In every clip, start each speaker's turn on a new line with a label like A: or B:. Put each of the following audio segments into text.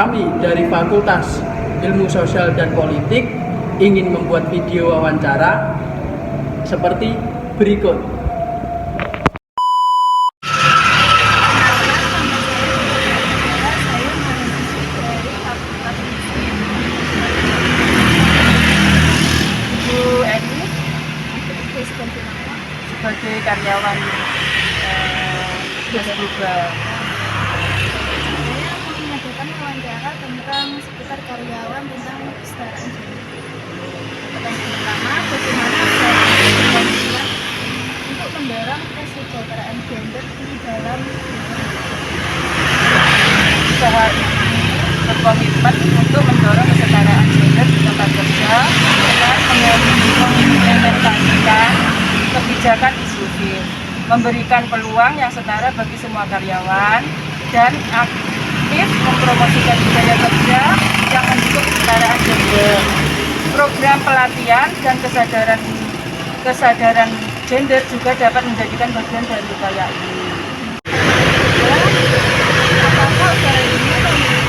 A: Kami dari Fakultas Ilmu Sosial dan Politik ingin membuat video wawancara seperti berikut.
B: Bu Eni sebagai karyawan Jasbuga.
C: Saya mau mengadakan wawancara tentang seputar karyawan tentang kesetaraan gender. Pertanyaan pertama, bagaimana saya untuk mendorong kesejahteraan gender di dalam
B: Usaha ini berkomitmen untuk mendorong kesetaraan gender di tempat kerja dengan mengimplementasikan kebijakan inklusif, memberikan peluang yang setara bagi semua karyawan, dan aktif mempromosikan budaya kerja yang mendukung kesetaraan gender. Program pelatihan dan kesadaran gender juga dapat menjadikan bagian dari upaya ini.
C: apakah usaha ini memiliki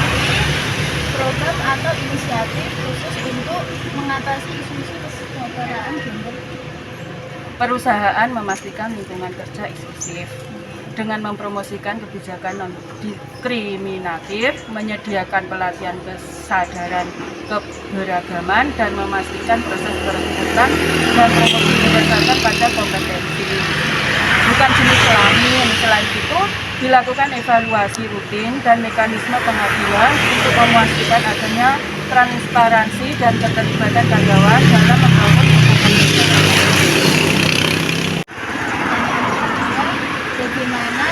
C: program atau inisiatif khusus untuk mengatasi isu-isu kesejahteraan gender?
B: Perusahaan memastikan lingkungan kerja inklusif dengan mempromosikan kebijakan non-diskriminatif, menyediakan pelatihan kesadaran keberagaman, dan memastikan proses perekrutan dan promosi berdasarkan pada kompetensi, bukan jenis kelamin. Selain itu, dilakukan evaluasi rutin dan mekanisme pengadilan untuk memastikan adanya transparansi dan keterlibatan karyawan dalam membangun hubungan
C: Bagaimana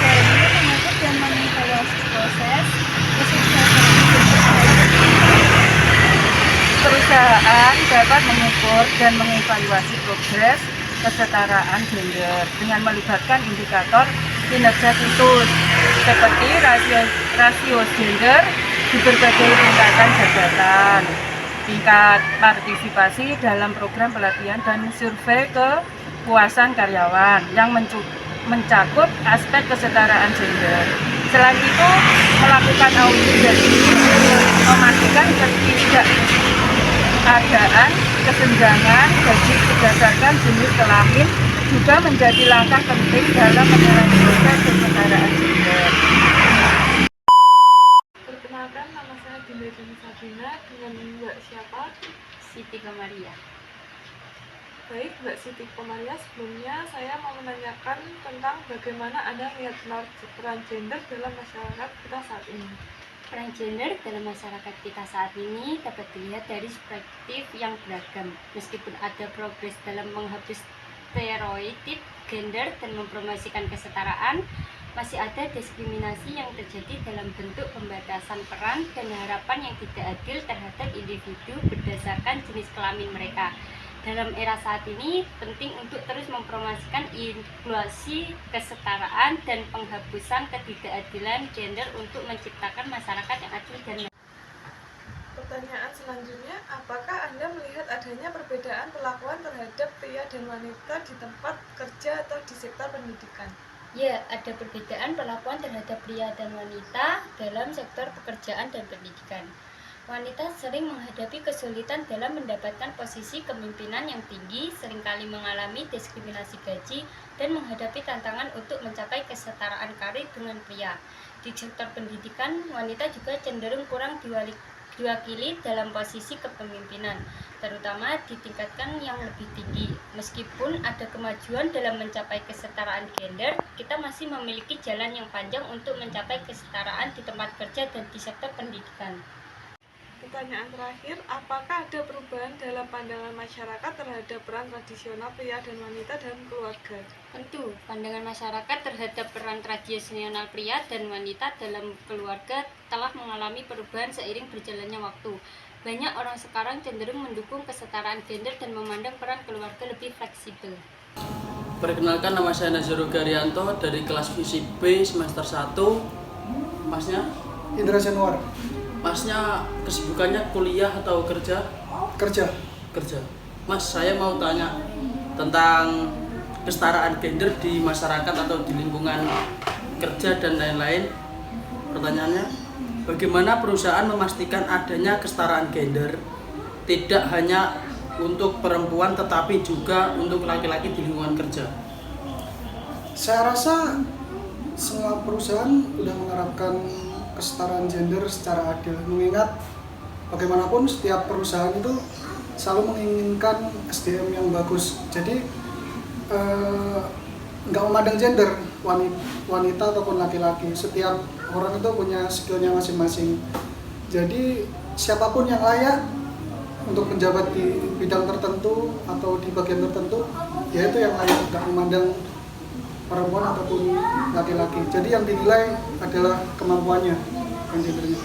C: saya mengatur dan mengevaluasi proses kesejahteraan gender?
B: Perusahaan dapat mengukur dan mengevaluasi progres kesetaraan gender dengan melibatkan indikator kinerja situs seperti rasio gender di berbagai tingkatan jabatan, tingkat partisipasi dalam program pelatihan, dan survei kepuasan karyawan yang mencakup aspek kesetaraan gender. Selain itu, melakukan audit gaji, memastikan ketidakadaan kesenjangan gaji berdasarkan jenis kelamin juga menjadi langkah penting dalam menilai proses kesetaraan gender.
D: Perkenalkan, nama saya Dinda Jani Sabina, dengan Mbak siapa?
B: Siti Komaria.
D: Baik, Mbak Siti Komaria, sebelumnya saya mau menanyakan tentang bagaimana Anda melihat peran gender dalam masyarakat kita saat ini.
E: Peran gender dalam masyarakat kita saat ini dapat dilihat dari perspektif yang beragam. Meskipun ada progres dalam menghapus stereotip gender dan mempromosikan kesetaraan, masih ada diskriminasi yang terjadi dalam bentuk pembatasan peran dan harapan yang tidak adil terhadap individu berdasarkan jenis kelamin mereka. Dalam era saat ini, penting untuk terus mempromosikan inklusi, kesetaraan, dan penghapusan ketidakadilan gender untuk menciptakan masyarakat yang adil dan
D: Pertanyaan selanjutnya, apakah Anda melihat adanya perbedaan perlakuan terhadap pria dan wanita di tempat kerja atau di sektor pendidikan?
E: Ya, ada perbedaan perlakuan terhadap pria dan wanita dalam sektor pekerjaan dan pendidikan. Wanita sering menghadapi kesulitan dalam mendapatkan posisi kepemimpinan yang tinggi, seringkali mengalami diskriminasi gaji, dan menghadapi tantangan untuk mencapai kesetaraan karir dengan pria. Di sektor pendidikan, wanita juga cenderung kurang diwakili dalam posisi kepemimpinan, terutama di tingkatan yang lebih tinggi. Meskipun ada kemajuan dalam mencapai kesetaraan gender, kita masih memiliki jalan yang panjang untuk mencapai kesetaraan di tempat kerja dan di sektor pendidikan.
D: Pertanyaan terakhir, apakah ada perubahan dalam pandangan masyarakat terhadap peran tradisional pria dan wanita dalam keluarga?
E: Tentu, pandangan masyarakat terhadap peran tradisional pria dan wanita dalam keluarga telah mengalami perubahan seiring berjalannya waktu. Banyak orang sekarang cenderung mendukung kesetaraan gender dan memandang peran keluarga lebih fleksibel.
A: Perkenalkan, nama saya Nazarul Garyanto dari kelas Fisip B semester 1. Masnya?
F: Indra Januar.
A: Masnya kesibukannya kuliah atau kerja?
F: Kerja.
A: Mas, saya mau tanya tentang kesetaraan gender di masyarakat atau di lingkungan kerja dan lain-lain. Pertanyaannya, bagaimana perusahaan memastikan adanya kesetaraan gender tidak hanya untuk perempuan tetapi juga untuk laki-laki di lingkungan kerja?
F: Saya rasa semua perusahaan sudah menerapkan kesetaraan gender secara adil, mengingat bagaimanapun setiap perusahaan itu selalu menginginkan SDM yang bagus. Jadi nggak memandang gender, wanita ataupun laki-laki, setiap orang itu punya skillnya masing-masing. Jadi siapapun yang layak untuk menjabat di bidang tertentu atau di bagian tertentu, ya itu yang layak, nggak memandang perempuan ataupun laki-laki. Jadi yang dinilai adalah kemampuannya, bukan gendernya.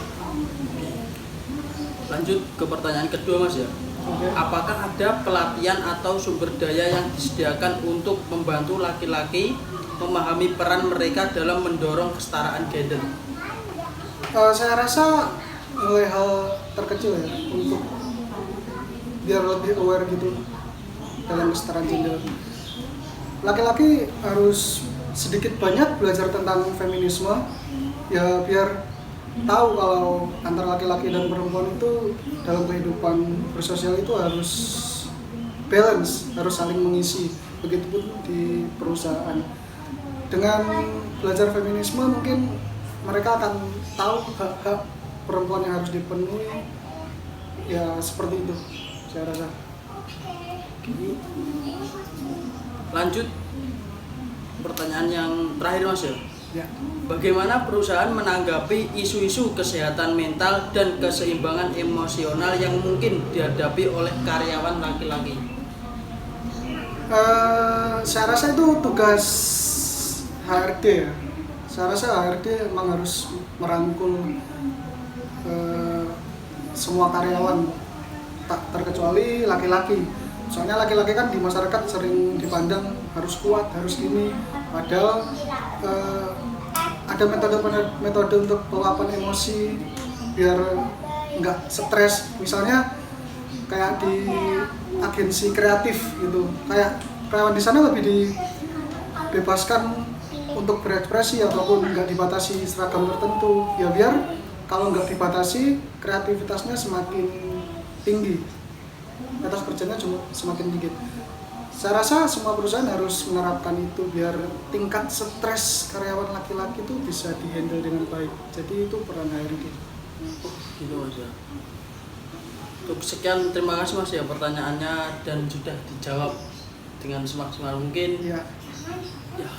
A: Lanjut ke pertanyaan kedua, Mas ya.
F: Oke.
A: Apakah ada pelatihan atau sumber daya yang disediakan untuk membantu laki-laki memahami peran mereka dalam mendorong kesetaraan gender?
F: Saya rasa mulai hal terkecil ya, untuk biar lebih aware gitu dalam kesetaraan gender. Laki-laki harus sedikit banyak belajar tentang feminisme, ya biar tahu kalau antara laki-laki dan perempuan itu dalam kehidupan bersosial itu harus balance, harus saling mengisi. Begitupun di perusahaan. Dengan belajar feminisme mungkin mereka akan tahu hak-hak perempuan yang harus dipenuhi. Ya seperti itu saya rasa.
A: Lanjut pertanyaan yang terakhir, Mas ya.
F: Ya.
A: Bagaimana perusahaan menanggapi isu-isu kesehatan mental dan keseimbangan emosional yang mungkin dihadapi oleh karyawan laki-laki?
F: Saya rasa itu tugas HRD ya. Saya rasa HRD memang harus merangkul semua karyawan, tak terkecuali laki-laki. Soalnya laki-laki kan di masyarakat sering dipandang harus kuat, harus gini. Padahal ada metode untuk peluapan emosi biar nggak stres. Misalnya kayak di agensi kreatif gitu, kayak karyawan di sana lebih dibebaskan untuk berekspresi ataupun nggak dibatasi seragam tertentu. Ya biar kalau nggak dibatasi kreativitasnya semakin tinggi, atas kerjanya cuma semakin dikit. Saya rasa semua perusahaan harus menerapkan itu biar tingkat stres karyawan laki-laki itu bisa dihandle dengan baik. Jadi itu peran HRD.
A: Gitu, Mas ya. Untuk sekian, terima kasih Mas ya pertanyaannya dan sudah dijawab dengan semaksimal mungkin.
F: Ya.
A: Ya,